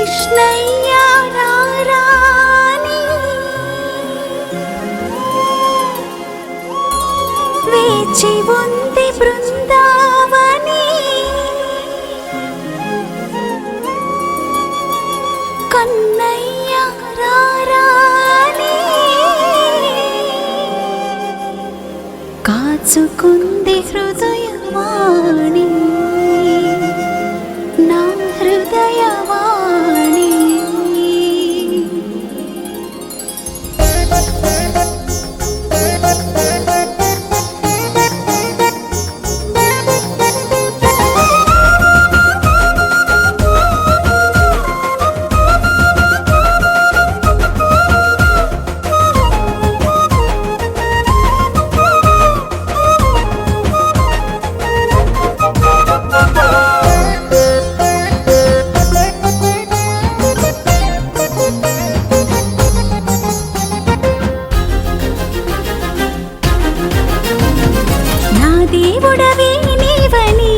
కృష్ణయ్యా రారాని వేచి ఉంది బృందావని కన్నయ్యా రారాని కాచుకుంది హృదయవాణి నా హృదయవాణి దేవుడవే నీవని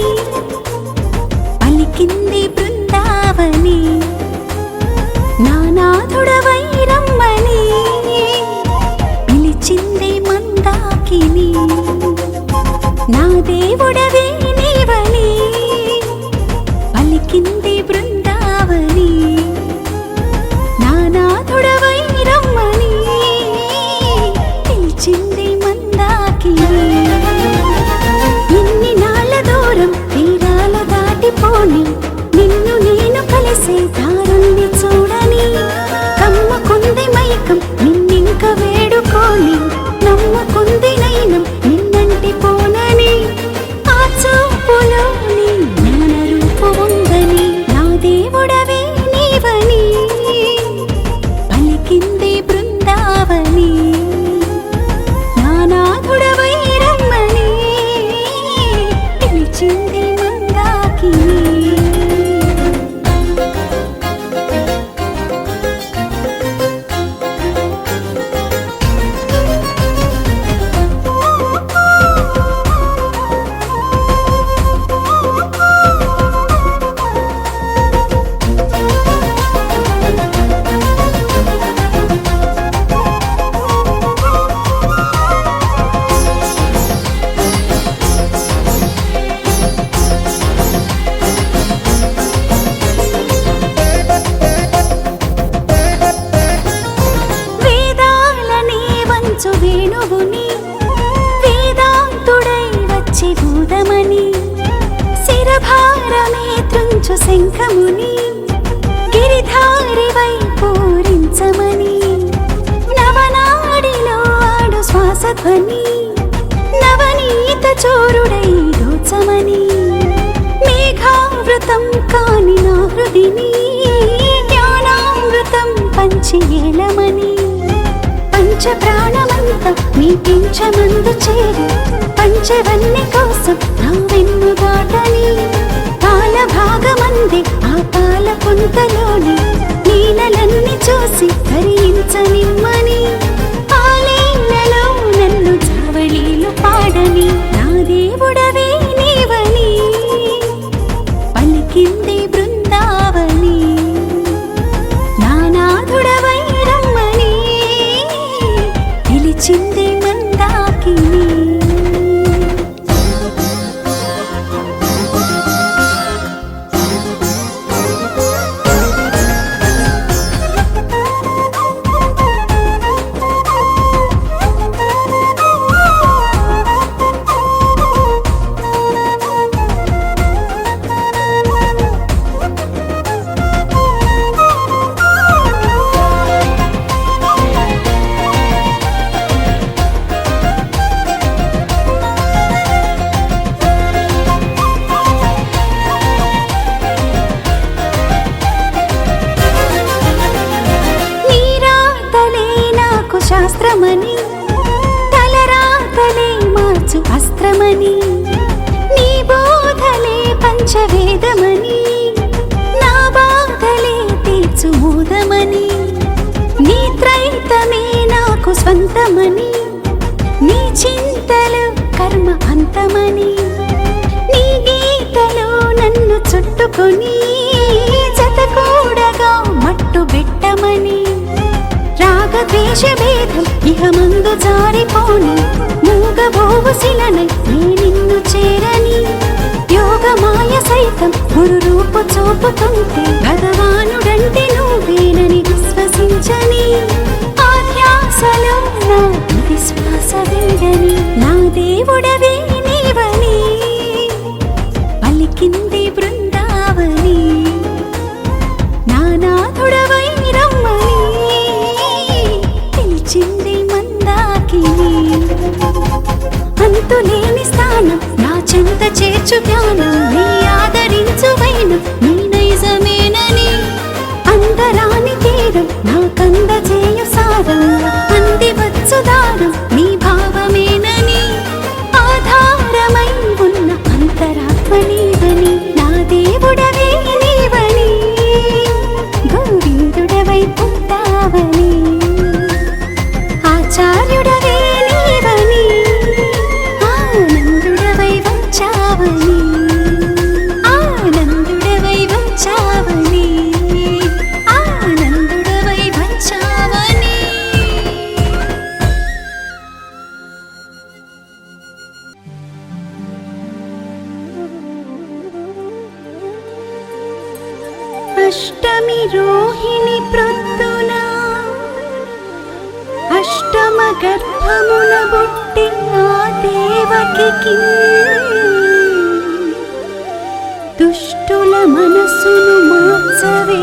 పలికింది బృందావని నానాథుడవై రమ్మని పిలిచింది మందాకిని నా దేవుడవే నీవని పలికింది బృందావని నానాథుడవై రమ్మని పిలిచింది మందాకిని నిన్ను నేను కలిసే దారుణ్ణి చూడని కమ్మకుంది మైకం నిన్నింక వేడుకోని నమ్మకుంది నైనం నిన్నంటి పోనని ఆ చూపులోని జ్ఞాన రూపు ఉందని నా దేవుడవే నీవని పలికింది బృందావని నానాథుడవై రమ్మని పిలిచింది మందాకిని వేణువుని వేదాంతుడై వచ్చి భూదమని శిరభారమే త్రుంచు శంఖముని గిరిధారివై పూరించమని నవనాడిలో ఆడు శ్వాసధ్వని నవనీత చోరుడై దోచమని మేఘావృతం కాని నా హృదిని జ్ఞానామృతం పంచి ఏలమని పంచ ప్రాణమంతా నీ పింఛమందు చేరి పంచవన్ని కోసం నా వెన్ను దాటని పాల భాగమంది ఆ పాల పుంతలోని నీలలన్నీ చూసి హరించనిమ్మని పాలేళ్లలో నన్ను జావళీలు పాడని నా దేవుడవే నీవని పలికింది బృందావని నానాథుడవై రమ్మని పిలిచింది మందాకిని శాస్త్రమని తలరాతలే మార్చు అస్త్రమని నీ బోధలే పంచవేదమని నా బాధలే తీర్చు మూదమని నీ త్రైతమే నాకు స్వంతమని నీ చింతలు కర్మ అంతమని నీ గీతలో నన్ను చుట్టుకొని జతకూడగా దేశభేదం ఇహ మందు జారిపోని మూగబోవు శిలనై నీ నిన్ను చేరని యోగమాయ సైతం గురు రూపు చూపుతుంటే భగవానుడంటే నువ్వేనని విశ్వసించని ఆధ్యాసలో నా విశ్వాస వీడని నా దేవుడవే నీవని పలికింది బృందావని నానాథుడవై రమ్మని పిలిచింది మందాకిని అంతులేని స్థానం నా చెంత చేర్చు జ్ఞానం నీ ఆదరించు వైనం నీ నైజమేనని అందరాని తీరం నా కంద చేయు సారం అందివచ్చు దారం నీ భావమేనని ఆధారమై ఉన్న అంతరాత్మ నీవని నా దేవుడవే నీవని గోవిందుడవై పుట్టావని ఆచార్యుడవే నీవని ఆనందుడవై వచ్చావని ఆనందుడవై వచ్చావని ఆనందుడవై వచ్చావని అష్టమి రోహిణి ప్రొద్దున అష్టమ గర్భమున పుట్టిన దేవకి దుష్టుల మనసును మార్చవే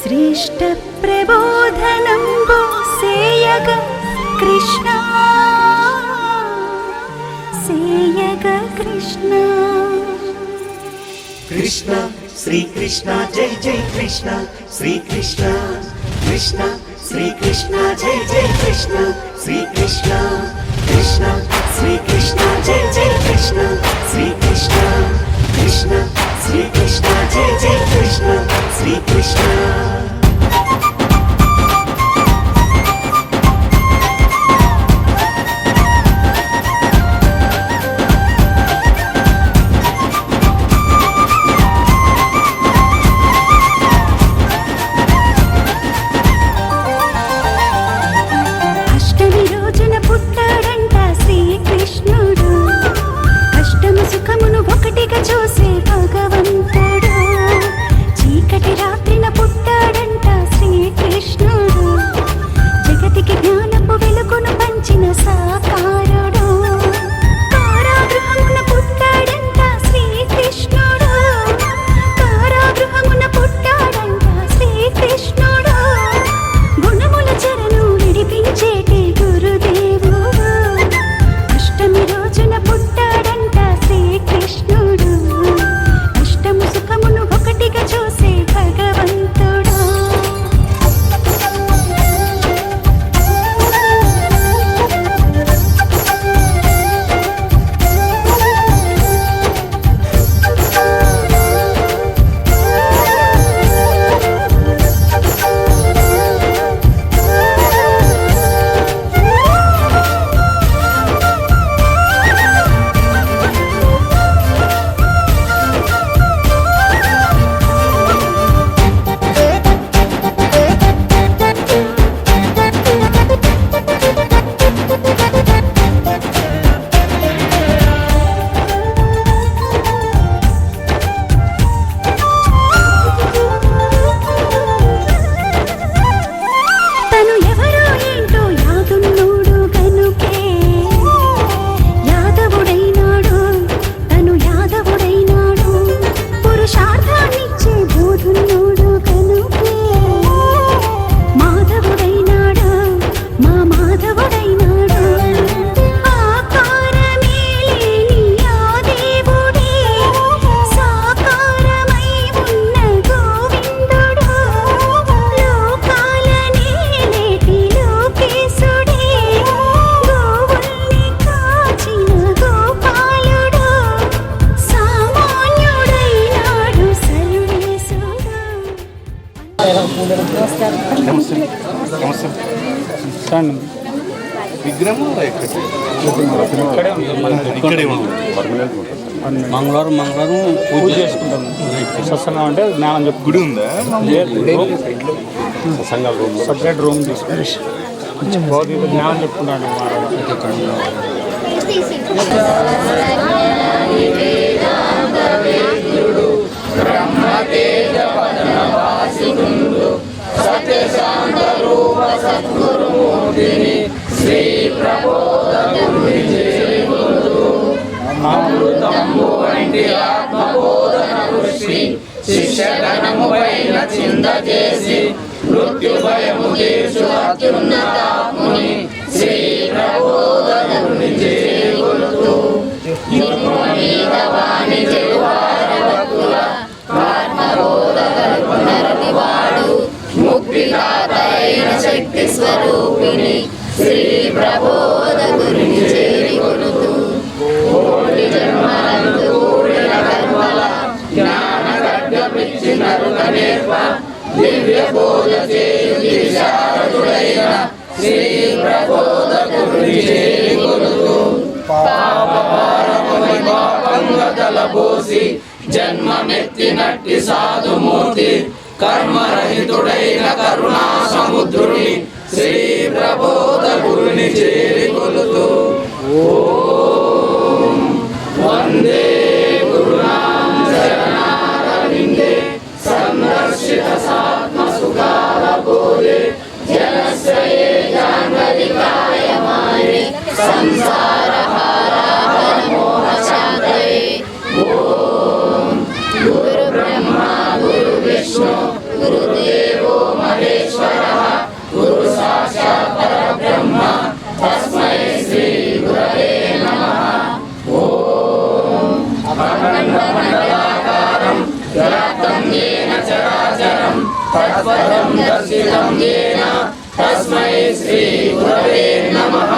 శ్రేష్ఠ ప్రబోధనంబు సేయగ కృష్ణ సేయగ కృష్ణ కృష్ణ శ్రీ కృష్ణ జై జై కృష్ణ శ్రీ కృష్ణ కృష్ణ శ్రీ కృష్ణ జై జై కృష్ణ శ్రీ కృష్ణ కృష్ణ శ్రీ కృష్ణ జై జై కృష్ణ శ్రీ కృష్ణ కృష్ణ శ్రీ కృష్ణ జై జై కృష్ణ శ్రీ కృష్ణ అష్టమి రోజున పుట్టాడంట శ్రీకృష్ణుడు కష్టము సుఖమును ఒకటిగా చూసే భగవంతుడు చీకటి రాత్రిన పుట్టాడంట శ్రీకృష్ణుడు జగతికి జ్ఞానపు వెలుగును పంచిన సాకారుడు కారాగృహమున పుట్టాడంట శ్రీకృష్ణుడు కారాగృహమున పుట్టాడంట శ్రీకృష్ణుడు గుణముల చెరను విడిపించేటి గురుదేవుడు అష్టమి రోజున పుట్టాడంట శ్రీకృష్ణుడు అష్టము సుఖమును ఒకటిగా చూసే భగవంతుడు తను ఎవరో ఏంటో యాదున్నోడు గనుకే యాదవుడైనాడు తను యాదవుడైనాడు పురుషార్థాన్నిచ్చే బోధున్నోడు గనుకే మాధవుడైనాడు మా మాధవుడైనాడు ఆకారమే లేని ఆ దేవుడే సాకారమై ఉన్న గోవిందుడు లోకాలనే నేటి లోకేశుడే గోవుల్ని కాచిన గోపాలుడు సామాన్యుడైనాడు సర్వేశుడు మంగళవారం పూజ చేసుకుంటాం. సత్సంగం అంటే జ్ఞానం చెప్పి గుడి ఉందా? సంఘాల రూమ్ సపరేట్ రూమ్ తీసుకొని భౌతిక జ్ఞానం చెప్పుకున్నాను అమృతము వంటి ఆత్మబోధన వృష్టి శిక్షగణము పైన చింద చేసి మృత్యు భయము తీర్చు అత్యున్నతాత్ముని శ్రీ ప్రబోధకుని చేకొలుతూ వాణి చెడువార భక్తుల ఆత్మబోధకుడు పునరతివాడు ముక్తిదాత అయిన శక్తి స్వరూపిణి శ్రీ ప్రబోధకుని చేకొలుతూ కోటి జన్మలందు కూడిన కర్మల జ్ఞాన ఖడ్గమిచ్చి నరుక నేర్ప దివ్య బోధ చేయు శారదుడైన శ్రీ ప్రబోధకుని చేకొలుతూ పాపపారముని పాపంగా తలబోసి జన్మమెత్తినట్టి సాధుమూర్తి కర్మరహితుడైన కరుణా సముద్రుని శ్రీ ప్రబోధకుని చేకొలుతూ వందే గురునామ శరణారవిందే సందర్శిత సాత్మ సుఖాల బోధే జనశ్రయే జాన్వదికాయమానే సంసార హారాహర మోహ శాంతయే ఓం గురు బ్రహ్మ గురు విష్ణు గురుదేవో మహేశ్వరః గురు సాక్షాత్ పరబ్రహ్మ తస్మై శ్రీ గురవే నమః అఖండమండలాకారం వ్యాప్తం యేన చరాచరం తత్పదం దర్శితం యేన తస్మై శ్రీ గురవే నమః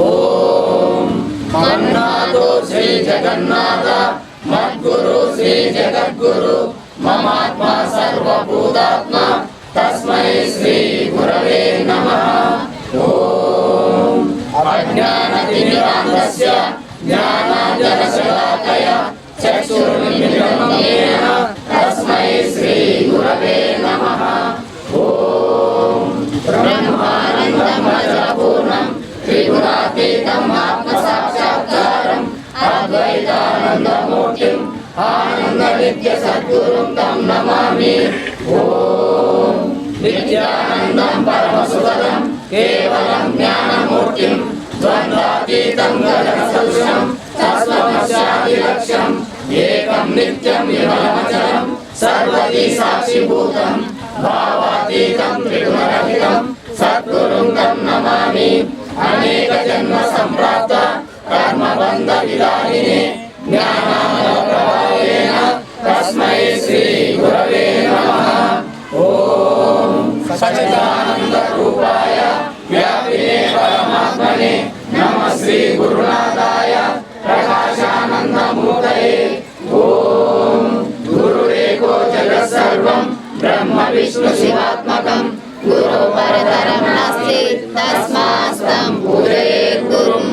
ఓం మన్నాతో శ్రీ జగన్నాథ మద్గురు శ్రీ జగద్గురు మమాత్మ సర్వభూతాత్మ తస్మై శ్రీ గురవే నమః ఓం అజ్ఞానతిమిరాంధస్య జ్ఞానాంజనశలాకయ చక్షుర్మిలితం యేన తస్మై శ్రీ గురవే నమః ఓం బ్రహ్మానందం అజపూర్ణం త్రిగుణాతీతం ఆత్మసాక్షాత్కారం అద్వైతానందమూర్తిం ఆనంద నిత్య సద్గురుం తం నమామి ఓం విద్యానందం పరమసుఖదం కేవలం జ్ఞానమూర్తిం ద్వంద్వాతీతం గగనసదృశం తస్మస్యాది లక్ష్యం ఏకం నిత్యం విమలమచలం సర్వదీ సాక్షిభూతం భావాతీతం త్రిగుణరహితం సద్గురుం తం నమామి అనేక జన్మ సంప్రాప్త కర్మబంధ విదారిణే జ్ఞానానంద ప్రవాహేన తస్మై శ్రీ గురవే నమః ఓం సచ్చిదానంద రూపాయ వ్యాపినే పరమాత్మనే నమః శ్రీ గురునాథాయ ప్రకాశానందమూర్తయే ఓం గురురేకో జగత్సర్వం బ్రహ్మ విష్ణు శివాత్మకం గురు పరతరం నాస్తి తస్మాస్తం పూజయేత్ గురుం.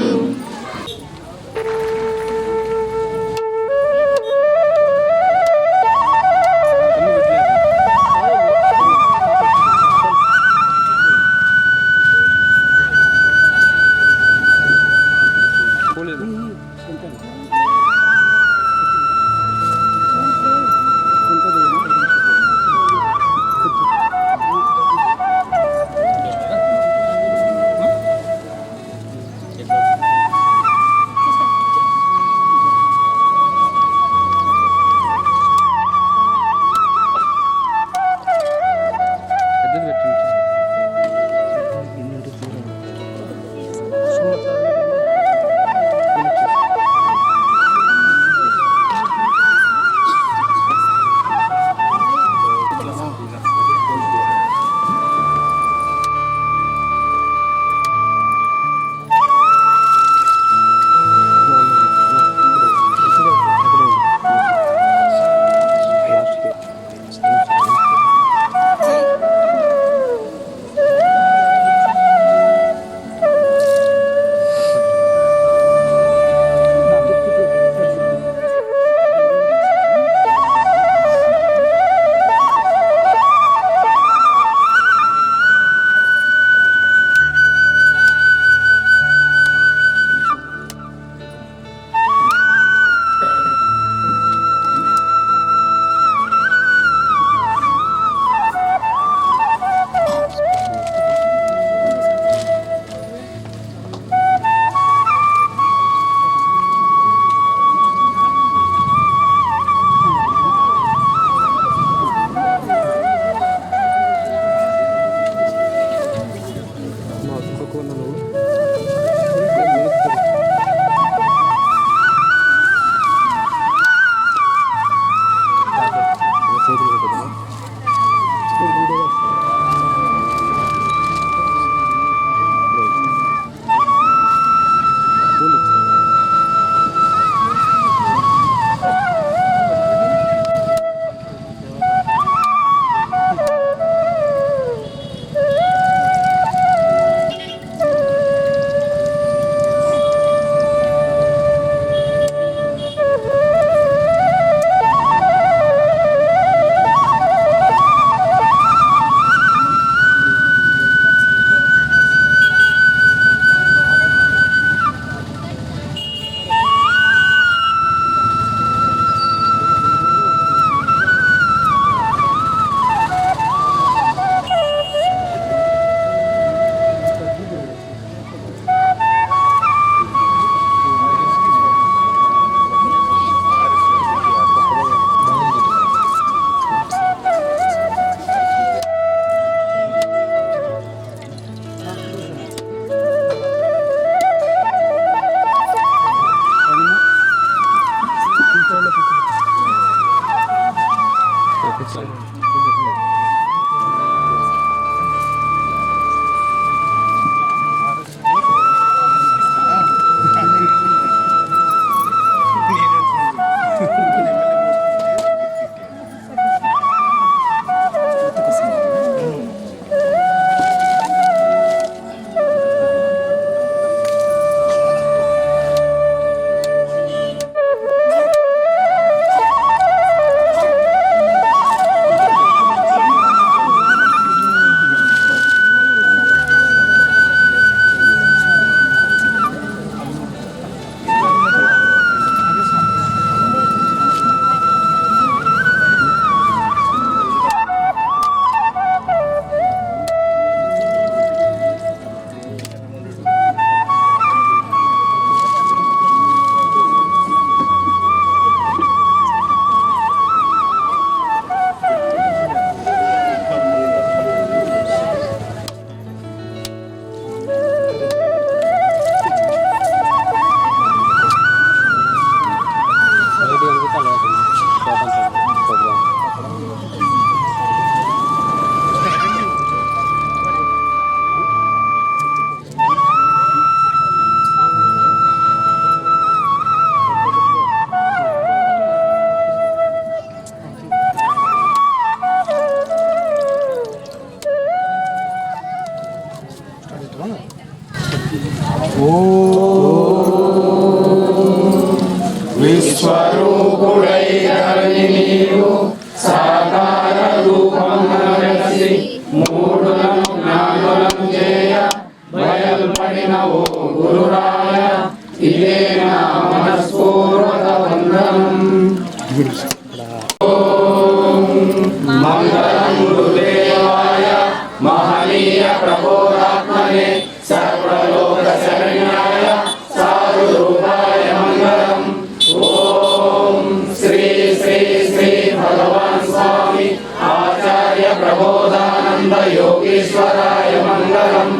भगवान् स्वामी आचार्य प्रबोधानंद योगीश्वराय मंगलम्।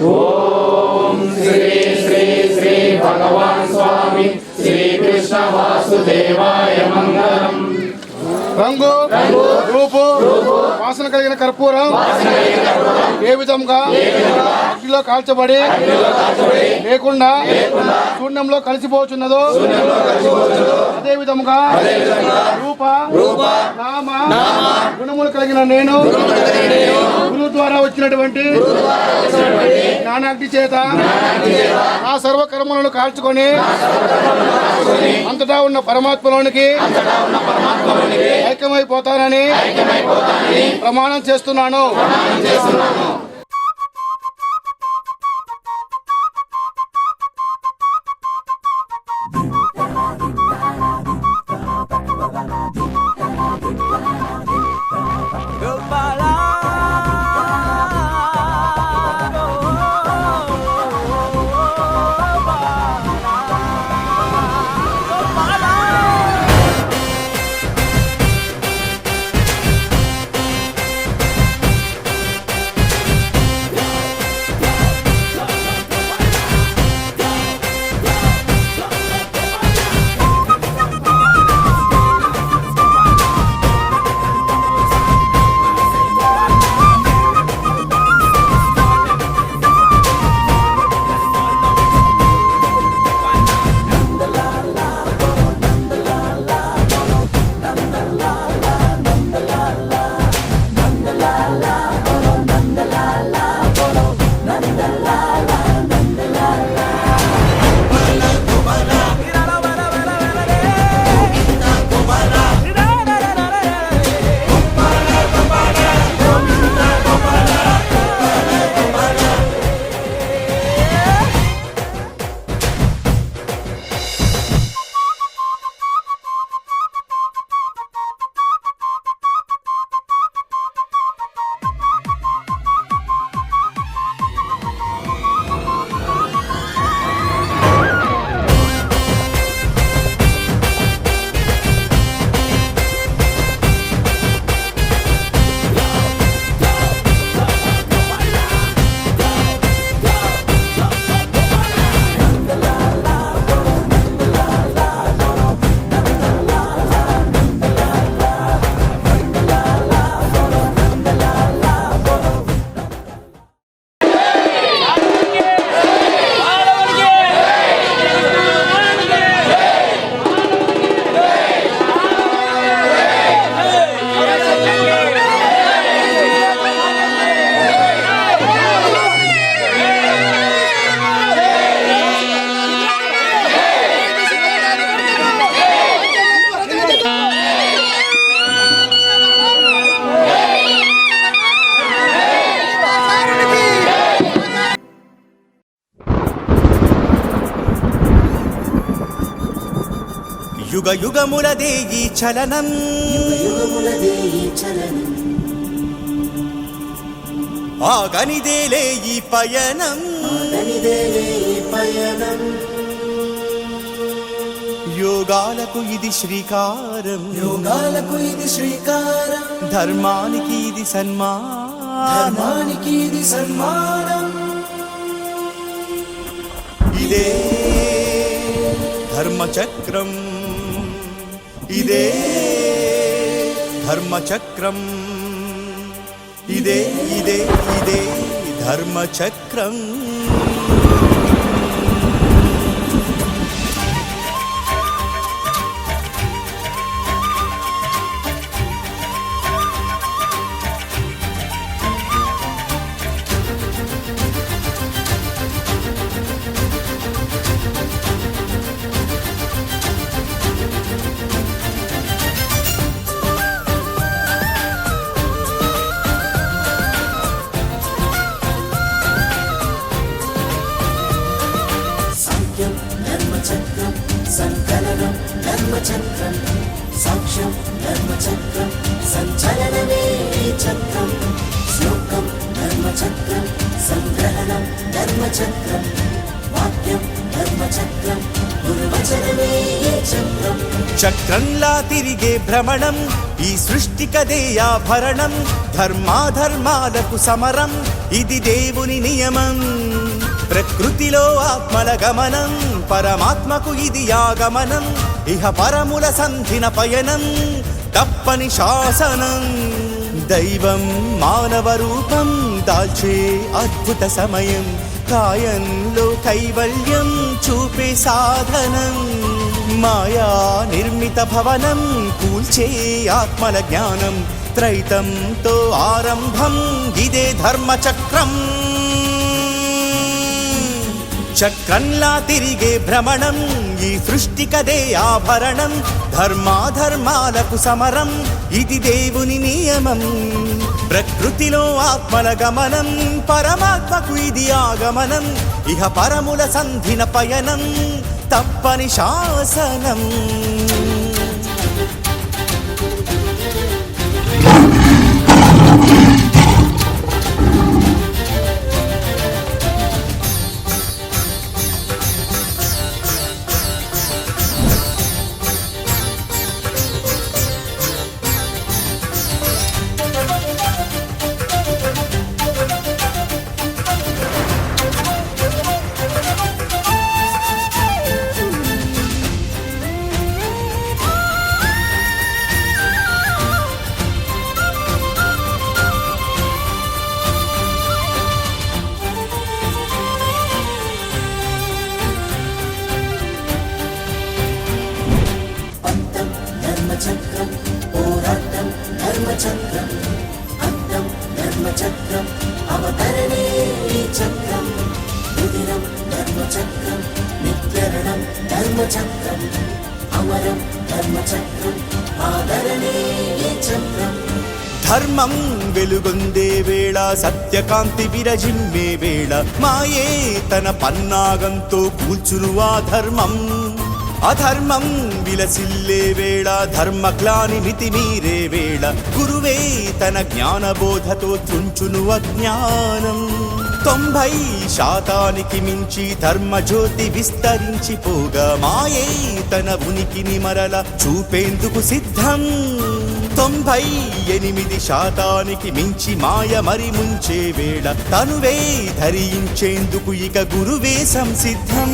ओम श्री श्री श्री भगवान् स्वामी श्री कृष्ण वासुदेवाय मंगलम्। రంగు రూపు వాసన కలిగిన కర్పూరం ఏ విధంగా అగ్నిలో కాల్చబడి లేకుండా శూన్యంలో కలిసిపోతున్నదో అదే విధంగా రూప నామ గుణములు కలిగిన నేను గురువు ద్వారా వచ్చినటువంటి జ్ఞానాగ్ని చేత నా సర్వకర్మలను కాల్చుకొని అంతటా ఉన్న పరమాత్మలోనికి ఐక్యమైపోతానని ప్రమాణం చేస్తున్నాను. యుగ యుగములదే ఈ చలనం ఆగనిదేలే ఈ పయనం యోగాలకు ఇది శ్రీకారం ధర్మానికి ఇది సన్మానం ఇదే ధర్మచక్రం ఇదే ధర్మచక్రం ఇదే ఇదే ఇదే ధర్మచక్రం धर्मचक्रं साक्ष्यं धर्मचक्रं सञ्चलनमे चक्रं श्लोकं धर्मचक्रं सङ्ग्रहणं धर्मचक्रं वाक्यं धर्मचक्रं గురువచనమే ఈ చక్రం చక్రంలా తిరిగే భ్రమణం ఈ సృష్టికదే ఆభరణం ధర్మాధర్మాలకు సమరం ఇది దేవుని నియమం ప్రకృతిలో ఆత్మల గమనం పరమాత్మకు ఇది ఆగమనం ఇహ పరముల సంధిన పయనం తప్పని శాసనం దైవం మానవ రూపం దాల్చే అద్భుత సమయం కాయంలో కైవల్యం చూపే సాధనం మాయా నిర్మిత భవనం కూల్చే ఆత్మల జ్ఞానం త్రైతంతో ఆరంభం ఇదే ధర్మచక్రం చక్రంలా తిరిగే భ్రమణం ఈ సృష్టికదే ఆభరణం ధర్మాధర్మాలకు సమరం ఇది దేవుని నియమం ప్రకృతిలో ఆత్మల గమనం పరమాత్మకు ఇది ఆగమనం ఇహ పరముల సంధిన పయనం తప్పని శాసనం పంతం ధర్మచక్రం పోరాటం ధర్మచక్రం అంతం ధర్మచక్రం అవతరణే ఈ చక్రం రుదిరం ధర్మచక్రం నిత్యరణం ధర్మచక్రం అమరం ధర్మచక్రం ఆదరణే ఈ చక్రం ధర్మం వెలుగొందే వేళ సత్యకాంతి విరజిమ్మే వేళ మాయే తన పన్నాగంతో కూల్చును ఆ ధర్మం అధర్మం విలసిల్లే వేళ ధర్మగ్లాని మితిమీరే వేళ గురువే తన జ్ఞానబోధతో త్రుంచును అజ్ఞానం 90% మించి ధర్మజ్యోతి విస్తరించిపోగా మాయే తన ఉనికిని మరల చూపేందుకు సిద్ధం 98% మించి మాయ మరి ముంచే వేళ తనువే ధరించేందుకు ఇక గురువే సంసిద్ధం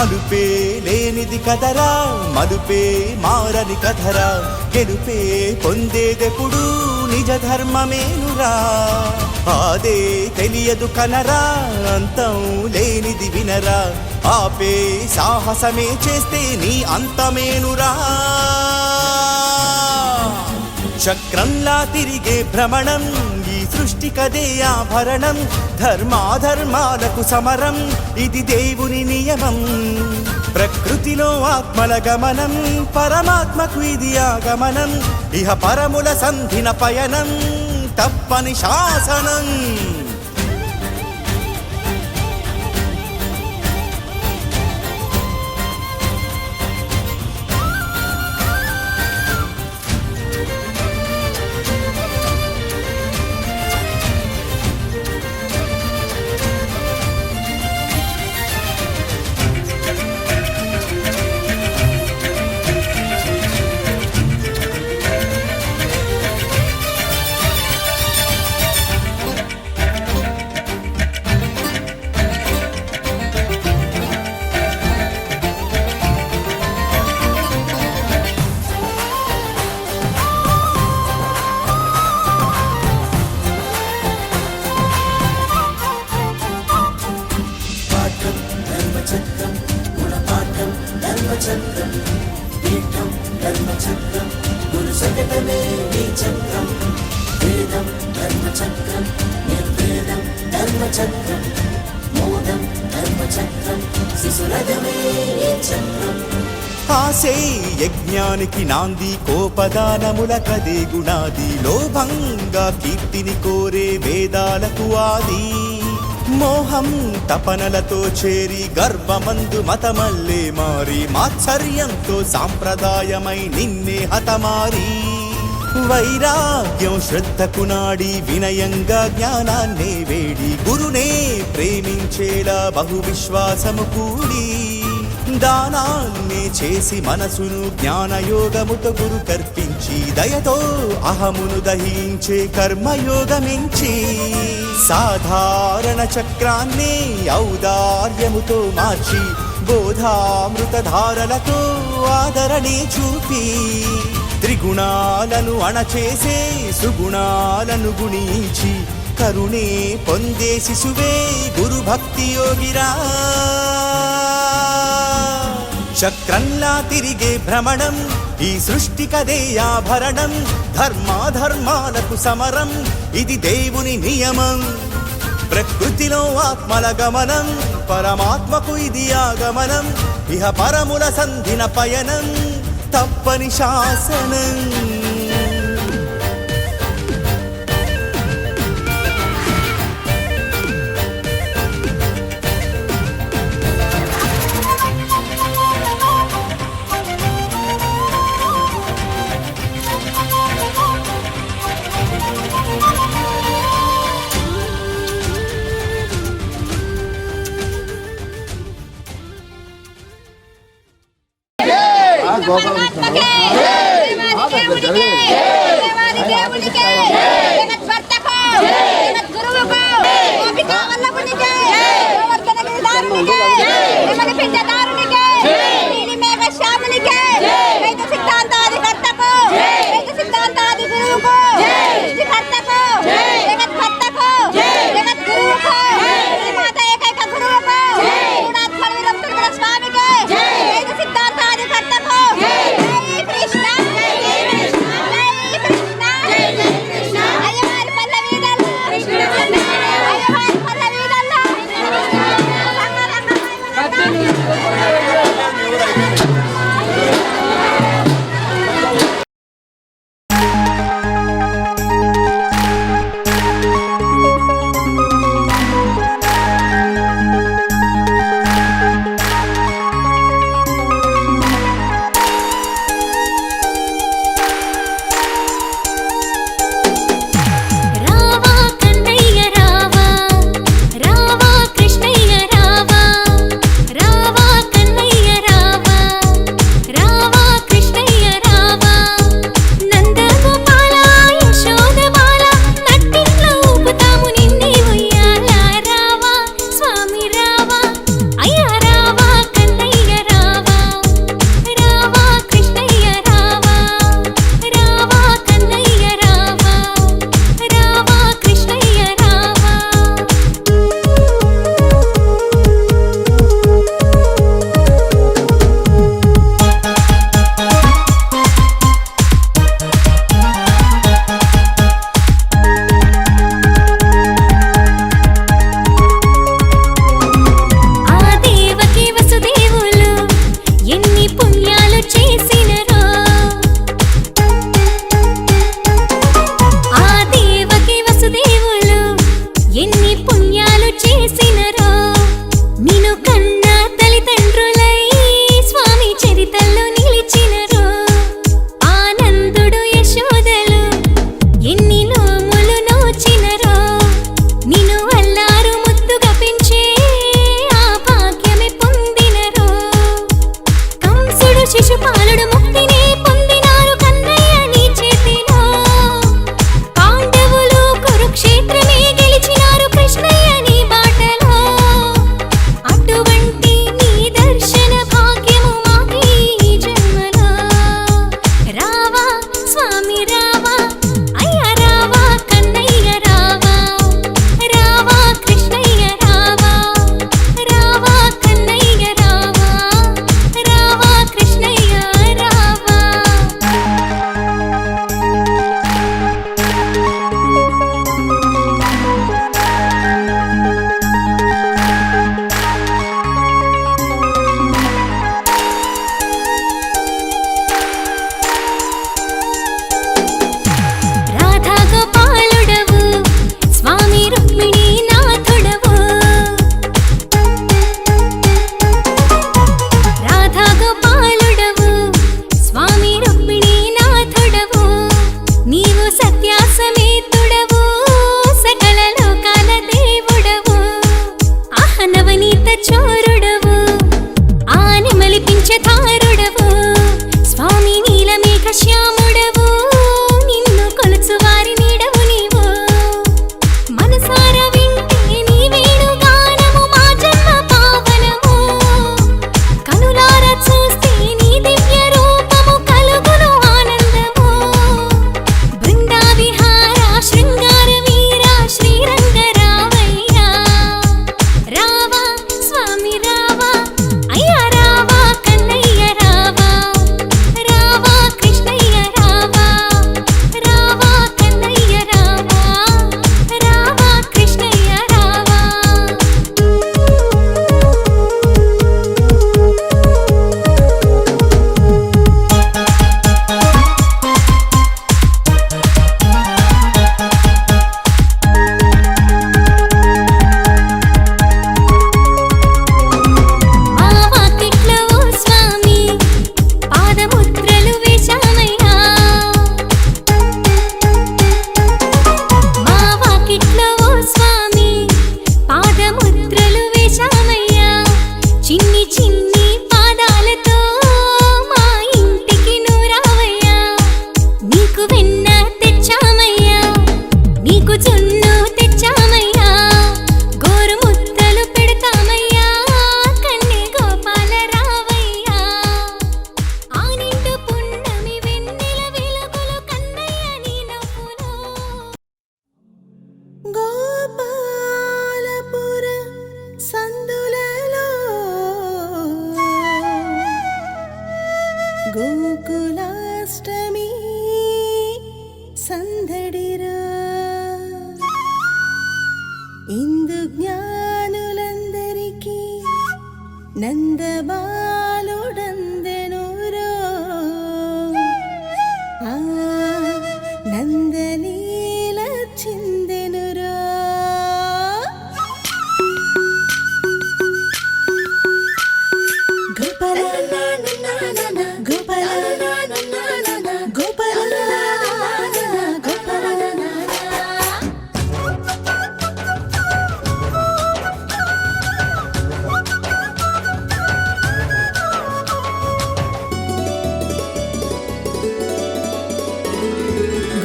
అలుపే లేనిది కదరా మలుపే మారని కథరా గెలుపే పొందేదెప్పుడు నిజ ధర్మమేనురా ఆదే తెలియదు కనరా అంతం లేనిది వినరా ఆపే సాహసమే చేస్తే నీ అంతమేనురా చక్రంలా తిరిగే భ్రమణం ఈ సృష్టికదే ఆభరణం ధర్మాధర్మాలకు సమరం ఇది దేవుని నియమం ప్రకృతిలో ఆత్మల గమనం పరమాత్మకు ఇది ఆగమనం ఇహ పరముల సంధిన పయనం తప్పని శాసనం పాఠం ధర్మచక్రం గుణపాఠం ధర్మచక్రం పీఠం ధర్మచక్రం గురు సకటమే ఈ చక్రం వేదం ధర్మచక్రం నిర్వేదం ధర్మచక్రం మోదం ధర్మచక్రం శిశురథమే ఈ చక్రం ఆసే యజ్ఞానికి నాంది కోపదానముల కదే గుణాది లోభంగా కీర్తిని కోరే వేదాలకు ఆది మోహం తపనలతో చేరి గర్భమందు మతమల్లే మారి మాత్సర్యంతో సాంప్రదాయమై నిన్నే హతమారి వైరాగ్యం శ్రద్ధకు నాడి వినయంగా జ్ఞానాన్నే వేడి గురునే ప్రేమించేలా బహు విశ్వాసము కూడి దానాన్ని చేసి మనసును జ్ఞానయోగముతో గురు కర్పించి దయతో అహమును దహించే కర్మయోగమించి సాధారణ చక్రాన్ని ఔదార్యముతో మార్చి బోధామృతధారలతో ఆదరణే చూపి త్రిగుణాలను అణచేసే సుగుణాలను గుణించి కరుణే పొందే శిశువే గురు భక్తి యోగిరా. చక్రంలా తిరిగే భ్రమణం ఈ సృష్టి కదే ఆభరణం, ధర్మాధర్మాలకు సమరం ఇది దేవుని నియమం. ప్రకృతిలో ఆత్మల గమనం పరమాత్మకు ఇది ఆగమనం, ఇహ పరముల సంధిన పయనం తప్పని శాసనం. Krishna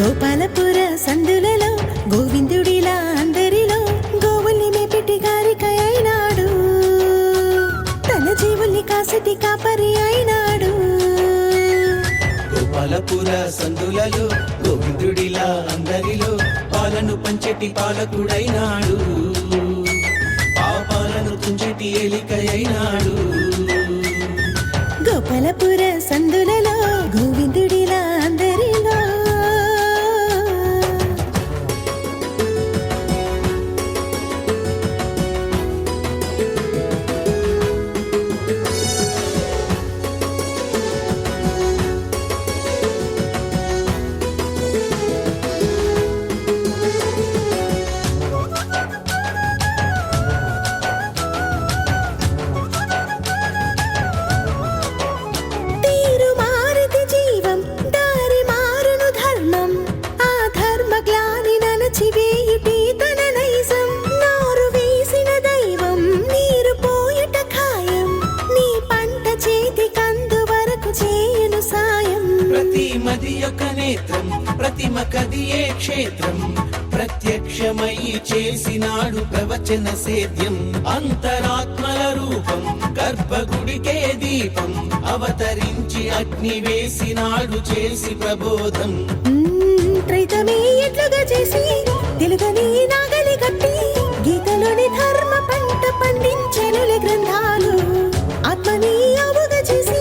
గోపాలపుర సందులలో గోవిందుడిలా అందరిలో గోవుల్ని మేపెట్టి గారికై అయినాడు, తన జీవుల్ని కాసటి కాపరి అయినాడు. గోపాలపుర సందులలో గోవిందుడిలా అందరిలో పాలను పంచెటి పాలకుడైనాడు, పాపాలను తుంచెటి ఏలికై అయినాడు. గోపాలపుర సందులలో గోవిందుడిలా అందరిలో తీరు మారితి జీవం దారి మారును ధర్మం, ఆ ధర్మ గ్లాని నలచివేయుటి తన నైజం. నారు వేసిన దైవం నీరు పోయుట ఖాయం, నీ పంట చేతి కందు వరకు చేయును సాయం. ప్రతి మది యొక్క నేత్రం ప్రతిమ కదియే క్షేత్రం, ప్రత్యక్షమై చేసినాడు ప్రవచన సేద్యం. అంతరాత్మల రూపం గర్భగుడికే దీపం, అవతరించి అగ్ని వేసినాడు చేసి ప్రబోధం. త్రైతమే ఎట్లుగా చేసి తెలుగని నాగలి గట్టి, గీతలోని ధర్మ పంట పండించెనులే గ్రంథాలు. ఆత్మని అవుగా చేసి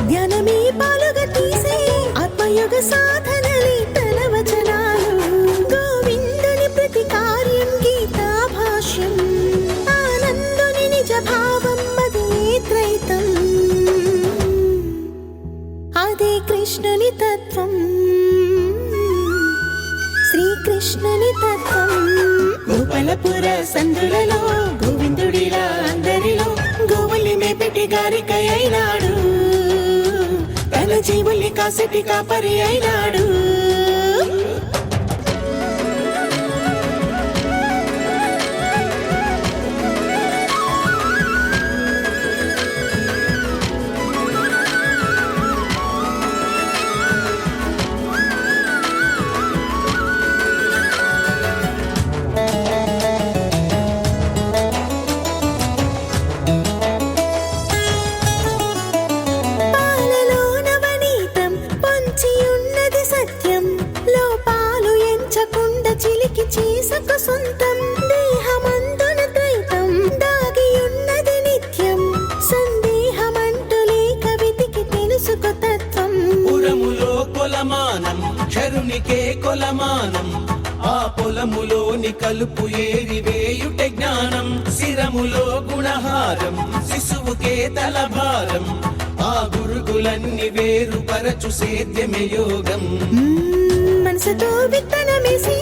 ధ్యానమే పాలుగా తీసి, ఆత్మయోగ సాధనలే తన వచనాలు. గోవిందుని ప్రతి కార్యం గీతా భాష్యం, ఆనందుని నిజ భావం అదే త్రైతం, అదే కృష్ణుని తత్వం, శ్రీకృష్ణుని తత్వం. గోపాలపుర సందులలో గోవిందుడిలా అందరిలో గోవుల్ని మేపెట్టి గారికై అయినాడు, తన జీవుల్ని కాసటి కాపరి అయినాడు. పాలలో నవనీతం పొంచి ఉన్నది సత్యం, లోపాలు ఎంచకుండా చిలికి చేసుకు సొంతం. దేహమందున ద్వైతం దాగి ఉన్నది నిత్యం, సందేహమంటూ లేక వెతికి తెలుసుకో తత్వం. పురములో కొలమానం క్షరునికే కొలమానం, ఆ పొలములోని కలుపు ఏరివేయుట జ్ఞానం. శిరములో గుణహారం శిశువుకే తలభారం, ఆ గురుగులన్నీ వేరుపరచు సేద్యమే యోగం. మనసుతో విత్తనమేసి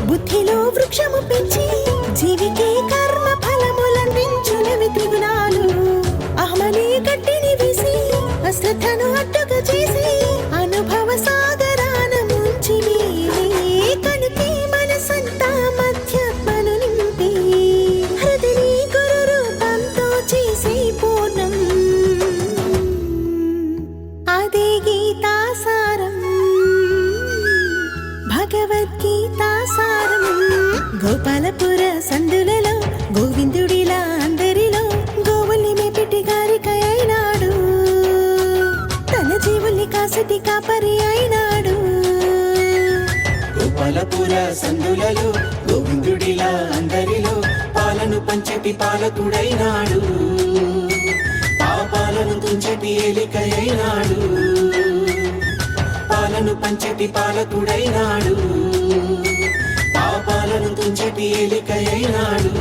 బుద్ధిలో వృక్షము పెంచి, జీవికి కర్మ ఫలములందించునవి త్రిగుణాలు. అహమనే గట్టిని వేసి అశ్రద్ధను అడ్డుగా చేసి, అనుభవ సాగరాన ముంచి కనుకే మనసంతా మధ్యాత్మను నింపి, హృదయని గురు రూపంతో చేసే పూర్ణం, అదే గీతాసారం, భగవద్గీతాసారం. గోపాలపుర సందులలో గోవిందుడిలా అందరిలో గోవుల్ని మేపెట్టి గారికై అయినాడు, తన జీవుల్ని కాసటి కాపరి అయినాడు. గోపాలపుర సందులలో గోవిందుడిలా అందరిలో పాలను పంచెటి పాలకుడైనాడు, పాపాలను తుంచెటి ఏలికై అయినాడు. పాలను పంచెటి పాలకుడైనాడు, పాపాలను తుంచెటి ఏలికై అయినాడు.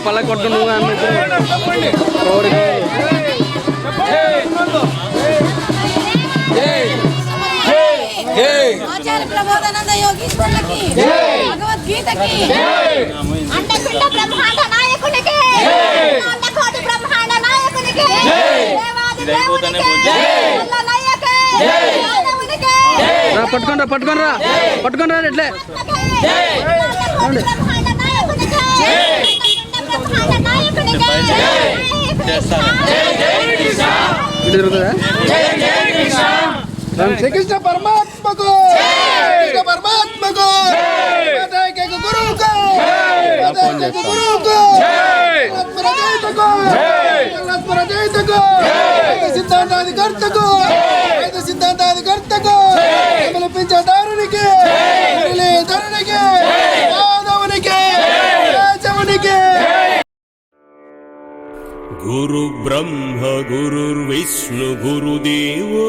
పల్లకి ఎలా కొట్టున్నావు ఆచార్య ప్రబోధానంద యోగీశ్వరులకి భగవద్గీతకి అండపిండ బ్రహ్మాండ నాయకునికి అండకోటి బ్రహ్మాండ నాయకునికి దేవాది దేవునికి అల్లనయ్యకి యాదవునికి పట్టుకోండి ఎట్లే బ్రహ్మాండ నాయకునికి బ్రహ్మాండ నాయకునికి శ్రీకృష్ణ పరమాత్మకు సిద్ధాంతాధికర్తకు పిలిపించదారునికి మాధవునికి రాజమునికి. గురు బ్రహ్మ గురుర్విష్ణు గురుదేవో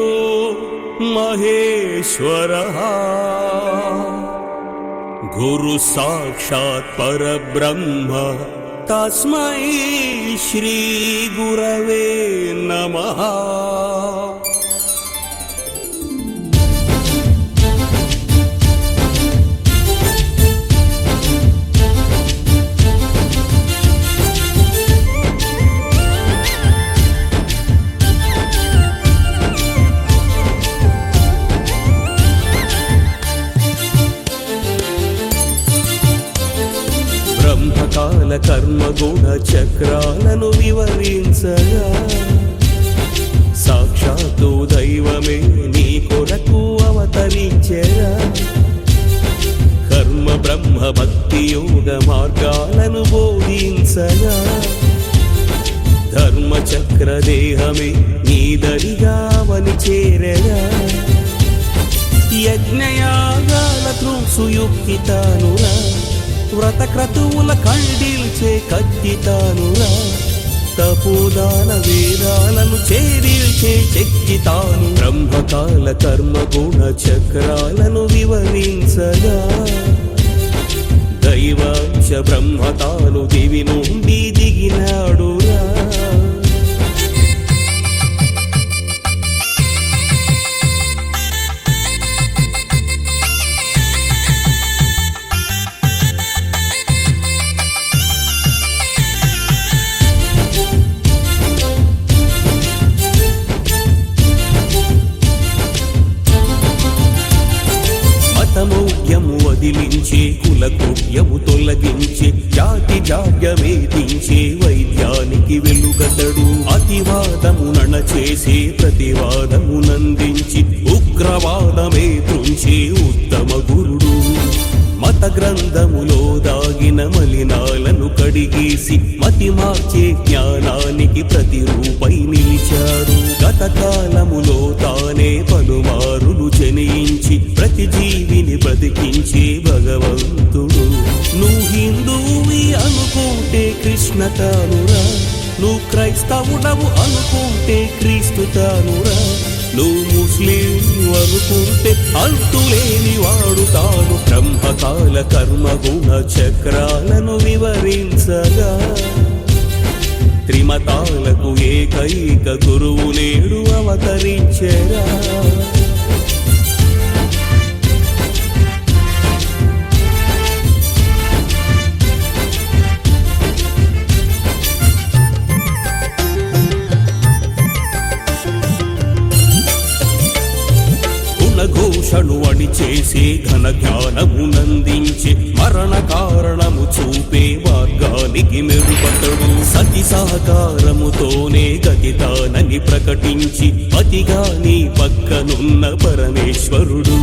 మహేశ్వర గురు సాక్షాత్ పరబ్రహ్మ తస్మై శ్రీ గురవే నమః. బ్రహ్మకాల కర్మ గుణ చక్రాలను వివరించగా సాక్షాత్తు దైవమే నీ కొరకు అవతరించెరా. కర్మ బ్రహ్మ భక్తి యోగ మార్గాలను బోధించగా ధర్మ చక్ర దేహమే నీ దరిగా అవని చేరగా. యజ్ఞయాగాల త్రుసుయుక్తి తానురా వ్రత క్రతువుల ఖండిల్చే కత్తితానురా. తపోదాన వేదాలను చేరిల్చే చెక్కితాను. బ్రహ్మకాల కర్మ గుణ చక్రాలను వివరించగా దైవాంశ బ్రహ్మతాను దివి నుండి దిగినాడురా. మతమౌఢ్యము వదిలించే కులకోడ్యము తొలగించే జాతి జాడ్యమేదించే వైద్యానికి వెలుగతడు. అతివాదము నణచేసే ప్రతివాదము నందించి ఉగ్రవాదమే తుంచే ఉత్తమ గురుడు. మత గ్రంథములో దాగిన మలినాలను కడిగేసి మతి మార్చే జ్ఞానానికి ప్రతిరూపై నిలిచాడు. గతకాలములో తానే పలుమారులు జనించి ప్రతి జీవిని బ్రతికించే భగవంతుడు. నువ్వు హిందువువి అనుకుంటే కృష్ణ తానురా. నువ్వు క్రైస్తవుడవు అనుకుంటే క్రీస్తు తానురా. నువ్వు ముస్లిం అనుకుంటే అంతులేని వాడు తాను. బ్రహ్మకాల కర్మ గుణ చక్రాలను వివరించగా త్రిమతాలకు ఏకైక గురువు నేడు అవతరించెరా. ఘోషణు అణి చేసే ఘన జ్ఞానమునందించే మరణ కారణము చూపే మార్గానికి మెరుపతడు. సతి సహకారముతోనే గతితానని ప్రకటించి అతిగా నీ పక్కనున్న పరమేశ్వరుడు.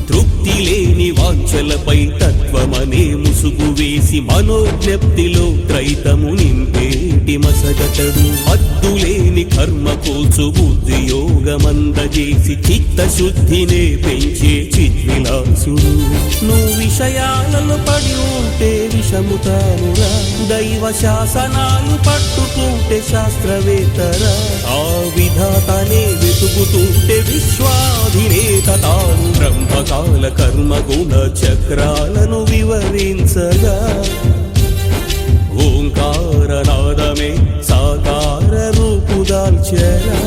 తృప్తి లేని వాంఛలపై తత్వమనే ముసుగు వేసి మనోజ్ఞప్తిలో త్రైతము నింపేటి మసగతడు. అద్దులేని కర్మ కోసు బుద్ధి యోగమందజేసి చిత్తశుద్ధినే పెంచే చిద్విలాసుడు. నువ్వు విషయాలలో పడి ఉంటే విషము తానురా. దైవ శాసనాలు పట్టుకుంటే శాస్త్రవేత్తరా. ఆ విధాతనే వెతుకుతుంటే విశ్వాధినేత తాను. బ్రహ్మకాల కర్మ గుణ చక్రాలను వివరించగా ఓంకార ఓంకారనాదమే సాకార రూపుదాల్చెరా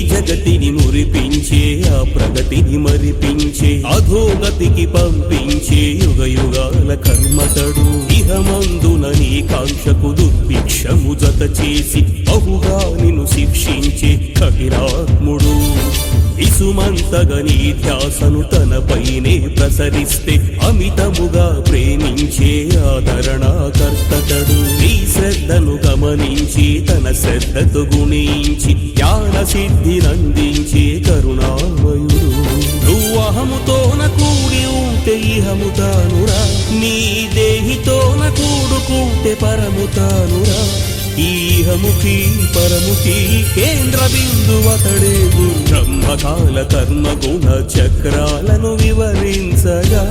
జగతిని మురిపించే ఆ ప్రగతిని మరిపించే అధోగతికి పంపించే యుగ యుగాల కర్మతడు ఇహమందున నీ కాంక్షకు దుర్భిక్షము జత చేసి బహుగా నిన్ను శిక్షించే కఠినాత్ముడు ఇసుమంతగా నీ ధ్యాసను తనపైనే ప్రసరిస్తే అమితముగా ప్రేమించే ఆదరణాకర్తడు నీ శ్రద్ధను గమనించి తన శ్రద్ధతో గుణించి జ్ఞాన సిద్ధినందించే కరుణామయుడు నువ్వు అహముతోన కూడి ఉంటే ఇహముతానురా నీ దేహితోన కూడుకుంటే పరముతానురా ఈహముఖి పరముఖి కేంద్ర బిందువతడే బ్రహ్మకాల కర్మ గుణ చక్రాలను వివరించగా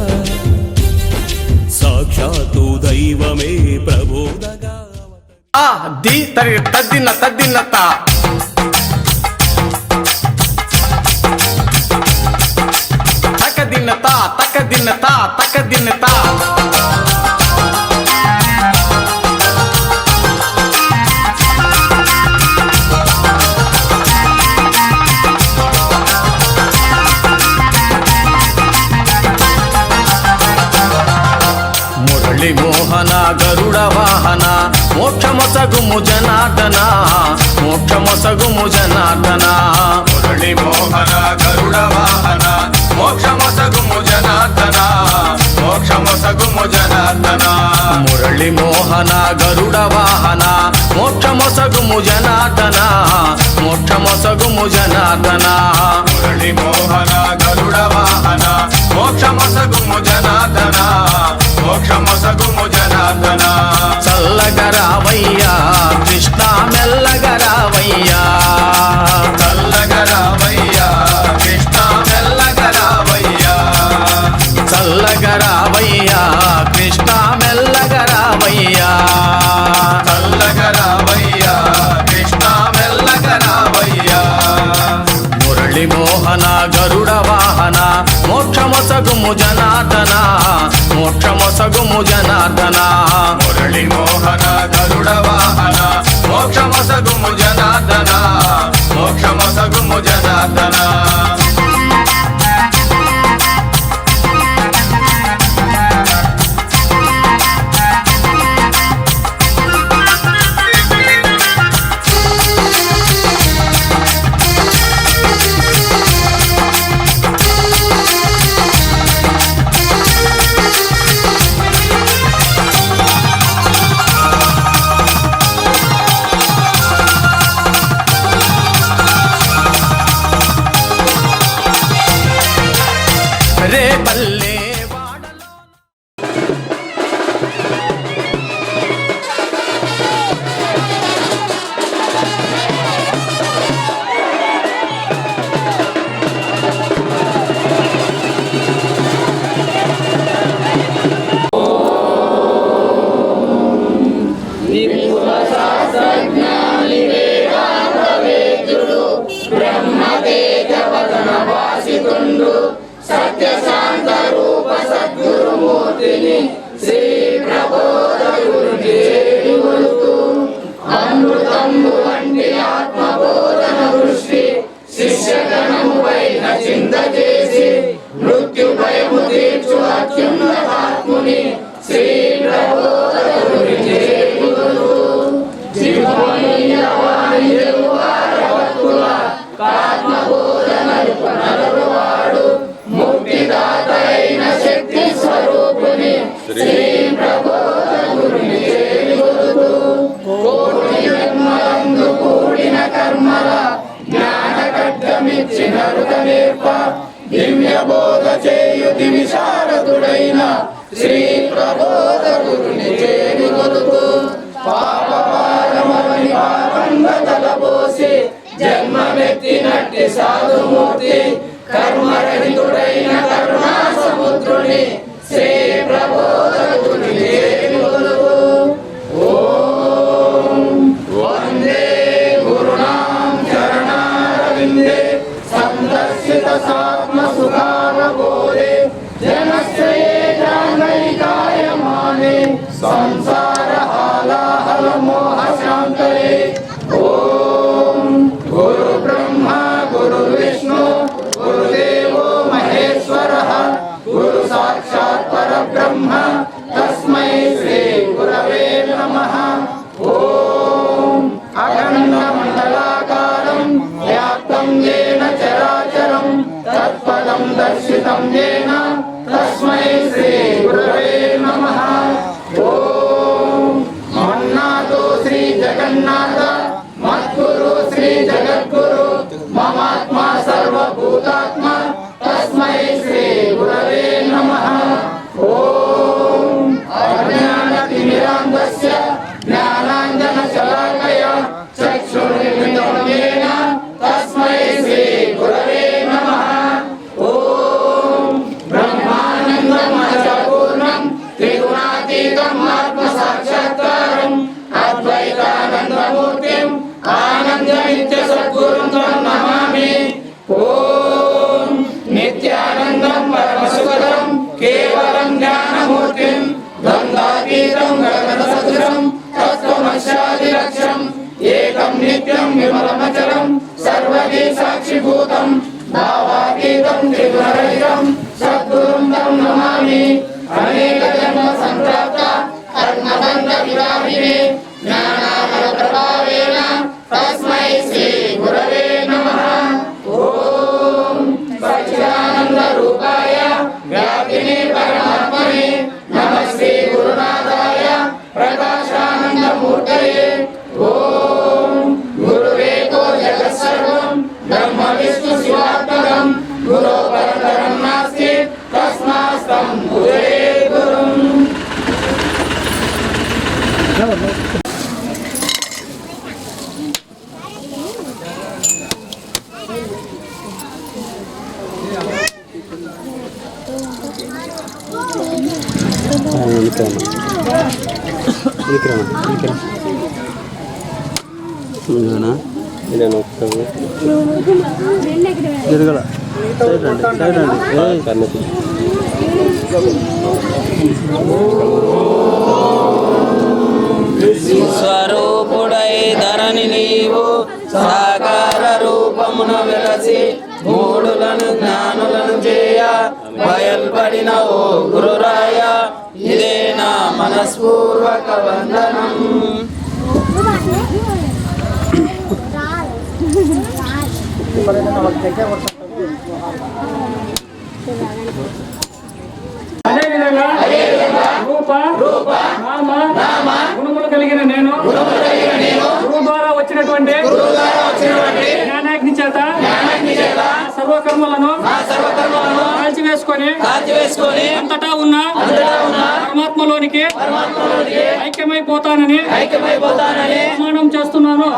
సాక్షాత్తు దైవమే ప్రబోధగా ది తరి తద్దిన తద్దినత తకదినత తకదినత తకదినత మోహన గరుడ వాహన మోక్షమొసగుము జనార్దన మోక్షమొసగుము జనార్దన మురళి మోహన గరుడ వాహన మోక్షమొసగుము జనార్దన మోక్షమొసగుము జనార్దన మురళి మోహన గరుడ వాహన మోక్షమొసగుము జనార్దన మోక్షమొసగుము జనార్దన మురళి మోహన గరుడ వాహన మోక్షమొసగుము జనార్దన మోక్షమొసగుము జనార్దన చల్లగరావయ్యా కృష్ణ మెల్లగరావయ్యా చల్లగరావయ్యా కృష్ణ మెల్లగరావయ్యా చల్లగరావయ్యా కృష్ణ మెల్లగరావయ్యా చల్లగరావయ్యా కృష్ణ మెల్లగరావయ్యా మురళి మోహన గరుడ వాహన మోక్షమొసగుము జనార్దన మోక్షమొసగుము జనార్దన మురళి మోహన గరుడ వాహన మోక్షమొసగుము జనార్దన మోక్షమొసగుము జనార్దన రే పల్లె సత్యశాంత రూప సద్గురుమూర్తిని శ్రీ ప్రబోధగురుని చేరువలుతూ అమృతంబు వంటి ఆత్మబోధన దృష్టి శిష్యగణముపై చిందజేసి మృత్యు భయము తీర్చు అత్యున్నతాత్ముని శ్రీ ప్రబోధగురుని చేరువలుతూ ఆత్మబోధనలు ముక్తిదాత అయిన శక్తి స్వరూపుని శ్రీ ప్రబోధగురుని చేరువలుతూ కోటి జన్మలందు కూడిన కర్మల జ్ఞాన ఖడ్గమిచ్చి నరుక నేర్ప దివ్య బోధ చేయుతి విశారదుడైన శ్రీ ప్రబోధగురుని చేరువలుతూ పాపపారమని పాపంగ తలబోసి జన్మమెత్తినట్టి సాధుమూర్తి కర్మరహితుడైన కరుణా సముద్రుని శ్రీ ప్రబోధగురుని मोहशान्तये ॐ गुरु ब्रह्मा गुरु विष्णु गुरुदेवो महेश्वरः गुरु साक्षात् परब्रह्म तस्मै श्री गुरवे नमः ॐ अखण्डमण्डलाकारं व्याप्तं येन चराचरं तत्पदं दर्शितं येन तस्मै श्री गुरवे नमः ॐ मन्नाथो श्री जगन्नाथ मद्गुरु श्री जगद्गुरु ममात्मा सर्वभूतात्मा तस्मै श्री गुरवे नमः ॐ अज्ञानतिमिरान्धस्य ज्ञानाञ्जनशलाकया चक्षुर्मिलितं येन तस्मै श्री गुरवे नमः ॐ ब्रह्मानन्दमजपूर्णं त्रिगुणातीतं आत्मसाक्षात्कारम् अद्वैतानन्दमूर्तिम् आनन्दनित्यसद्गुरुं तं नमामि ॐ नित्यानन्दं परमसुखदं केवलं ज्ञानमूर्तिं द्वन्द्वातीतं गगनसदृशं तत्त्वमस्यादिलक्ष्यम् एकं नित्यं विमलमचलं सर्वदी साक्षिभूतं भावातीतं त्रिगुणरहितं सद्गुरुं तं नमामि अनेकजन्म संप्राप्त कर्मबन्धविरामिने ज्ञानामलप्रभावेन तस्मै श्री गुरवे नमः ॐ सच्चिदानन्दरूपाय व्यापिने परमात्मने नमः श्री गुरुनाथाय प्रकाशानन्दमूर्तये ॐ गुरुवेको जगत्सर्वं ब्रह्म विष्णु शिवात्मकं गुरो परतरं नास्ति तस्मास्तं भुजे गुरुम् స్వరూపుడై ధరణి నీవు సాకార రూపమున వెలసి మూడులను జ్ఞానులను చేయ బయల్పడిన ఓ గురురాయ ఇదే నా మనస్పూర్వక వందనం. అదేవిధంగా రూప నామ గుణములు కలిగిన నేను గురువు ద్వారా వచ్చినటువంటి జ్ఞానాగ్ని చేత సర్వకర్మలను కాల్చివేసుకొని అంతటా ఉన్న పరమాత్మలోనికి ఐక్యమైపోతానని ప్రమాణం చేస్తున్నాను.